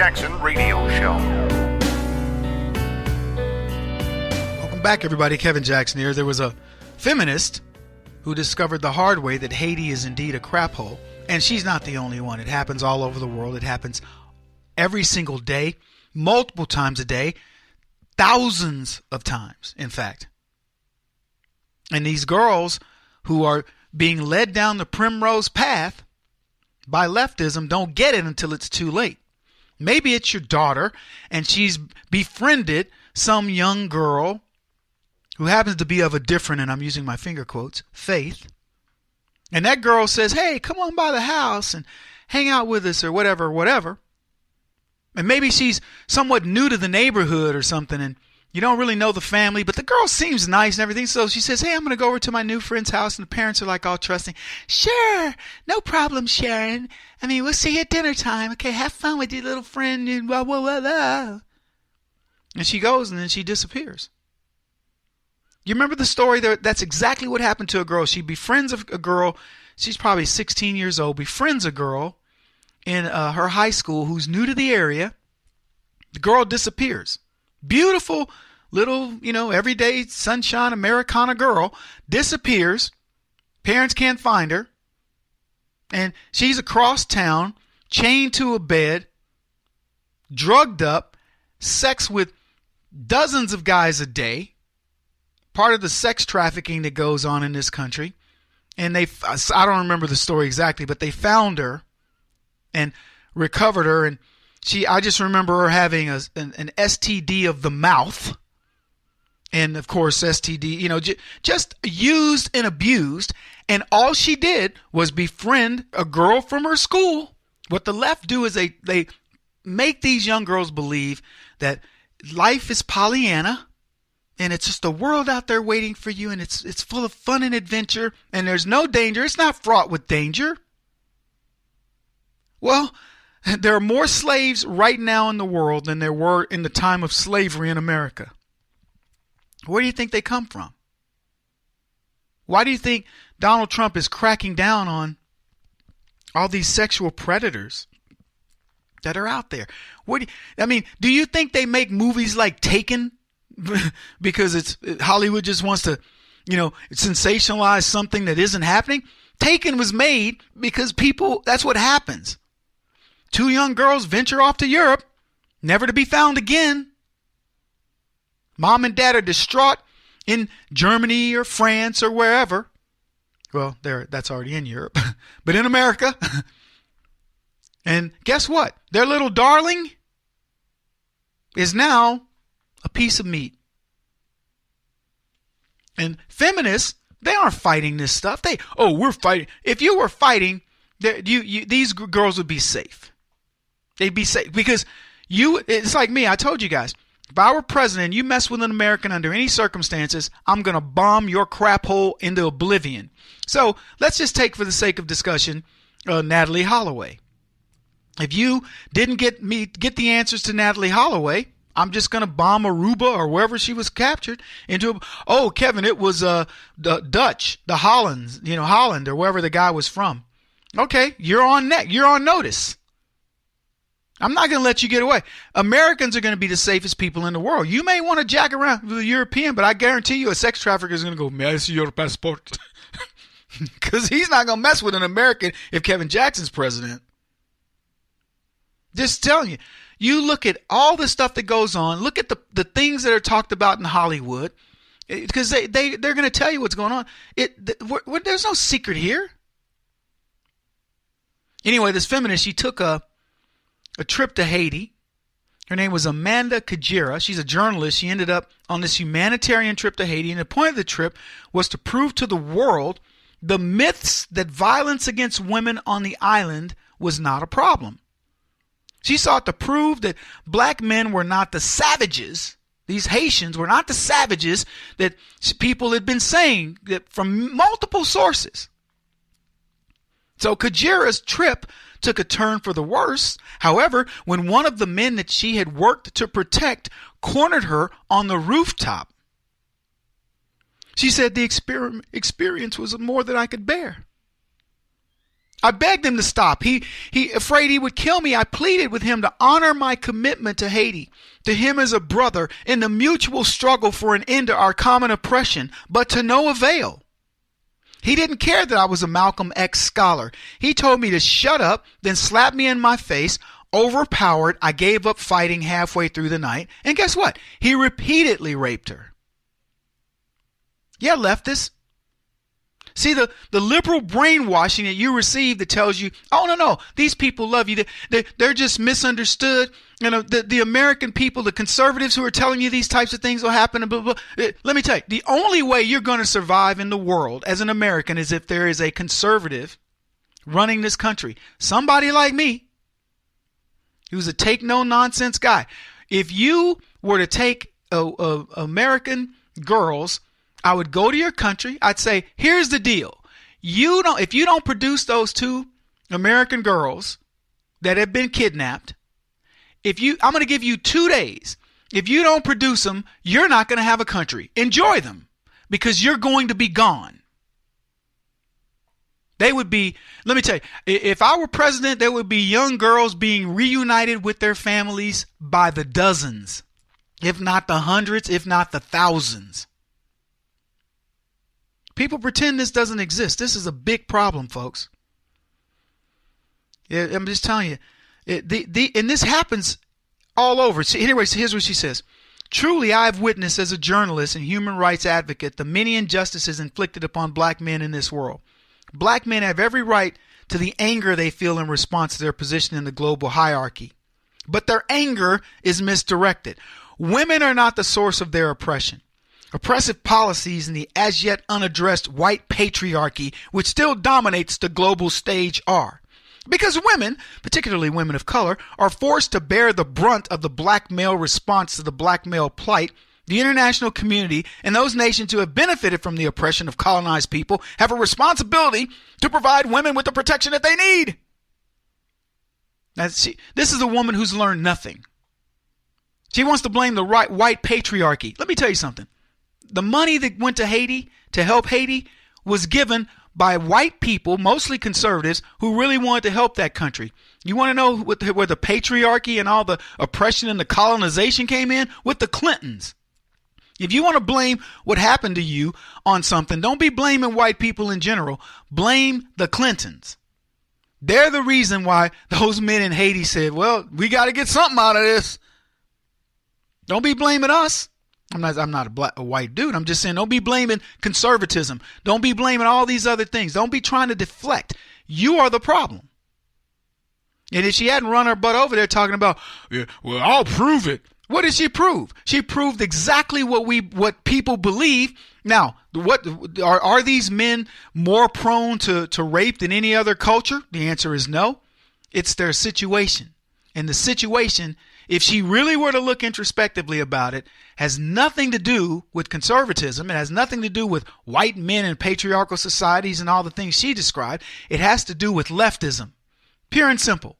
Jackson Radio Show. Welcome back, everybody. Kevin Jackson here. There was a feminist who discovered the hard way that Haiti is indeed a crap hole. And she's not the only one. It happens all over the world. It happens every single day, multiple times a day, thousands of times, in fact. And these girls who are being led down the primrose path by leftism don't get it until it's too late. Maybe it's your daughter and she's befriended some young girl who happens to be of a different, and I'm using my finger quotes, faith. And that girl says, hey, come on by the house and hang out with us or whatever, whatever. And maybe she's somewhat new to the neighborhood or something and you don't really know the family, but the girl seems nice and everything. So she says, hey, I'm going to go over to my new friend's house. And the parents are like all trusting. Sure, no problem, Sharon. I mean, we'll see you at dinner time. Okay, have fun with your little friend and blah, blah, blah, blah. And she goes and then she disappears. You remember the story? That's exactly what happened to a girl. She befriends a girl. She's probably 16 years old. Befriends a girl in her high school who's new to the area. The girl disappears. Beautiful little, everyday sunshine Americana girl disappears. Parents can't find her. And she's across town, chained to a bed, drugged up, sex with dozens of guys a day. Part of the sex trafficking that goes on in this country. And I don't remember the story exactly, but they found her and recovered her. And I just remember her having an STD of the mouth. And of course, STD, just used and abused. And all she did was befriend a girl from her school. What the left do is they make these young girls believe that life is Pollyanna. And it's just a world out there waiting for you, and it's full of fun and adventure, and there's no danger. It's not fraught with danger. Well, there are more slaves right now in the world than there were in the time of slavery in America. Where do you think they come from? Why do you think Donald Trump is cracking down on all these sexual predators that are out there? Do you think they make movies like Taken? Because Hollywood just wants to, sensationalize something that isn't happening. Taken was made because that's what happens. Two young girls venture off to Europe, never to be found again. Mom and dad are distraught in Germany or France or wherever. Well, that's already in Europe, but in America. And guess what? Their little darling is now a piece of meat. And feminists, they aren't fighting this stuff. We're fighting. If you were fighting, these girls would be safe. They'd be safe because it's like me. I told you guys, if I were president, you mess with an American under any circumstances, I'm going to bomb your crap hole into oblivion. So let's just take, for the sake of discussion, Natalie Holloway. If you didn't get the answers to Natalie Holloway, I'm just going to bomb Aruba or wherever she was captured into Kevin, it was the Dutch, the Hollands, Holland or wherever the guy was from. Okay, you're on notice. I'm not going to let you get away. Americans are going to be the safest people in the world. You may want to jack around with a European, but I guarantee you a sex trafficker is going to go, may I see your passport? Because he's not going to mess with an American if Kevin Jackson's president. Just telling you. You look at all the stuff that goes on. Look at the things that are talked about in Hollywood, because they're going to tell you what's going on. There's no secret here. Anyway, this feminist, she took a trip to Haiti. Her name was Amanda Kajira. She's a journalist. She ended up on this humanitarian trip to Haiti, and the point of the trip was to prove to the world the myths that violence against women on the island was not a problem. She sought to prove that black men were not the savages. These Haitians were not the savages that people had been saying that from multiple sources. So Kajira's trip took a turn for the worse. However, when one of the men that she had worked to protect cornered her on the rooftop, she said the experience was more than I could bear. I begged him to stop. He afraid he would kill me. I pleaded with him to honor my commitment to Haiti, to him as a brother, in the mutual struggle for an end to our common oppression, but to no avail. He didn't care that I was a Malcolm X scholar. He told me to shut up, then slapped me in my face. Overpowered, I gave up fighting halfway through the night. And guess what? He repeatedly raped her. Yeah, leftists. See, the liberal brainwashing that you receive that tells you, oh, no, these people love you. They're just misunderstood. You know, the American people, the conservatives who are telling you these types of things will happen. And blah, blah, blah. Let me tell you, the only way you're going to survive in the world as an American is if there is a conservative running this country. Somebody like me, who's a take-no-nonsense guy. If you were to take American girls, I would go to your country. I'd say, here's the deal. If you don't produce those 2 American girls that have been kidnapped, I'm going to give you 2 days. If you don't produce them, you're not going to have a country. Enjoy them, because you're going to be gone. They would be, let me tell you, if I were president, there would be young girls being reunited with their families by the dozens, if not the hundreds, if not the thousands. People pretend this doesn't exist. This is a big problem, folks. I'm just telling you. And this happens all over. So anyways, here's what she says. Truly, I have witnessed as a journalist and human rights advocate the many injustices inflicted upon black men in this world. Black men have every right to the anger they feel in response to their position in the global hierarchy. But their anger is misdirected. Women are not the source of their oppression. Oppressive policies and the as yet unaddressed white patriarchy, which still dominates the global stage, are. Because women, particularly women of color, are forced to bear the brunt of the black male response to the black male plight, the international community and those nations who have benefited from the oppression of colonized people have a responsibility to provide women with the protection that they need. Now, this is a woman who's learned nothing. She wants to blame the white patriarchy. Let me tell you something. The money that went to Haiti to help Haiti was given by white people, mostly conservatives, who really wanted to help that country. You want to know where the patriarchy and all the oppression and the colonization came in? With the Clintons. If you want to blame what happened to you on something, don't be blaming white people in general. Blame the Clintons. They're the reason why those men in Haiti said, well, we got to get something out of this. Don't be blaming us. I'm not a white dude. I'm just saying, don't be blaming conservatism. Don't be blaming all these other things. Don't be trying to deflect. You are the problem. And if she hadn't run her butt over there talking about, yeah, well, I'll prove it. What did she prove? She proved exactly what people believe. Now, what are these men more prone to rape than any other culture? The answer is no. It's their situation. And the situation, if she really were to look introspectively about it, has nothing to do with conservatism. It has nothing to do with white men and patriarchal societies and all the things she described. It has to do with leftism. Pure and simple.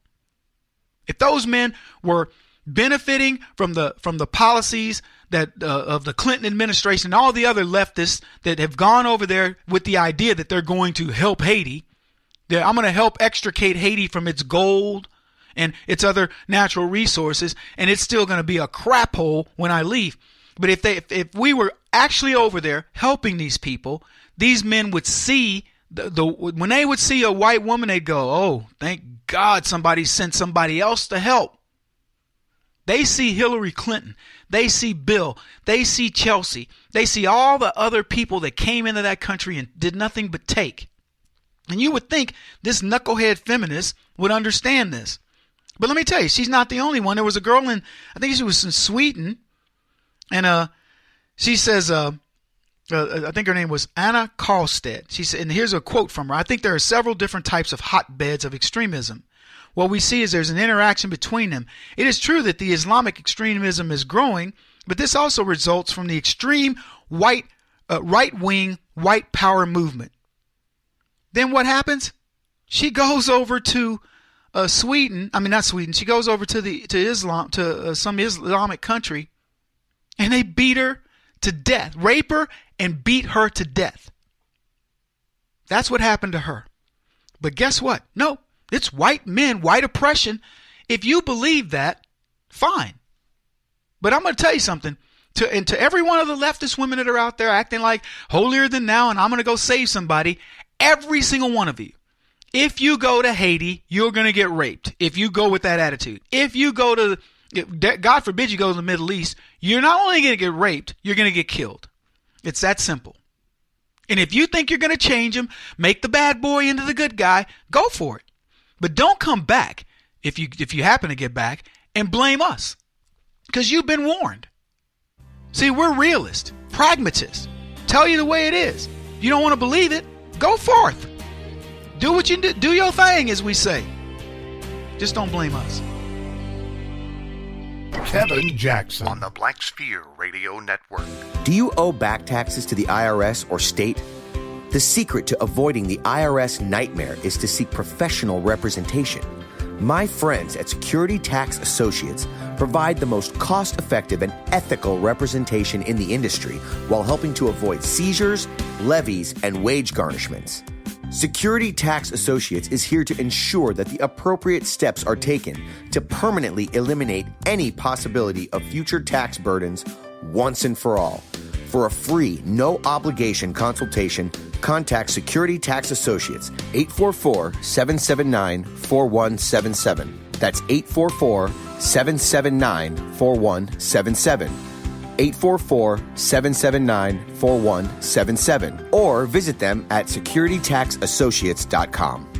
If those men were benefiting from the policies that of the Clinton administration and all the other leftists that have gone over there with the idea that they're going to help Haiti, that I'm going to help extricate Haiti from its gold and its other natural resources, and it's still going to be a crap hole when I leave. But if we were actually over there helping these people, these men would see when they would see a white woman, they'd go, "Oh, thank God somebody sent somebody else to help." They see Hillary Clinton. They see Bill. They see Chelsea. They see all the other people that came into that country and did nothing but take. And you would think this knucklehead feminist would understand this. But let me tell you, she's not the only one. There was a girl I think she was in Sweden, and she says, I think her name was Anna Karlstedt. She said, and here's a quote from her. I think there are several different types of hotbeds of extremism. What we see is there's an interaction between them. It is true that the Islamic extremism is growing, but this also results from the extreme right-wing white power movement. Then what happens? She goes over to Sweden. I mean, not Sweden. She goes over to some Islamic country, and they beat her to death, rape her, and beat her to death. That's what happened to her. But guess what? No, it's white men, white oppression. If you believe that, fine. But I'm going to tell you something. To every one of the leftist women that are out there acting like holier than thou and I'm going to go save somebody, every single one of you, if you go to Haiti, you're going to get raped. If you go with that attitude. If you go to, God forbid you go to the Middle East, you're not only going to get raped, you're going to get killed. It's that simple. And if you think you're going to change him, make the bad boy into the good guy, go for it. But don't come back, if you happen to get back, and blame us. Because you've been warned. See, we're realists, pragmatists. Tell you the way it is. You don't want to believe it, go forth. Do what you do. Do your thing, as we say. Just don't blame us. Kevin Jackson on the Black Sphere Radio Network. Do you owe back taxes to the IRS or state? The secret to avoiding the IRS nightmare is to seek professional representation. My friends at Security Tax Associates provide the most cost-effective and ethical representation in the industry while helping to avoid seizures, levies, and wage garnishments. Security Tax Associates is here to ensure that the appropriate steps are taken to permanently eliminate any possibility of future tax burdens once and for all. For a free, no-obligation consultation, contact Security Tax Associates, 844-779-4177. That's 844-779-4177. 844-779-4177. Or visit them at securitytaxassociates.com.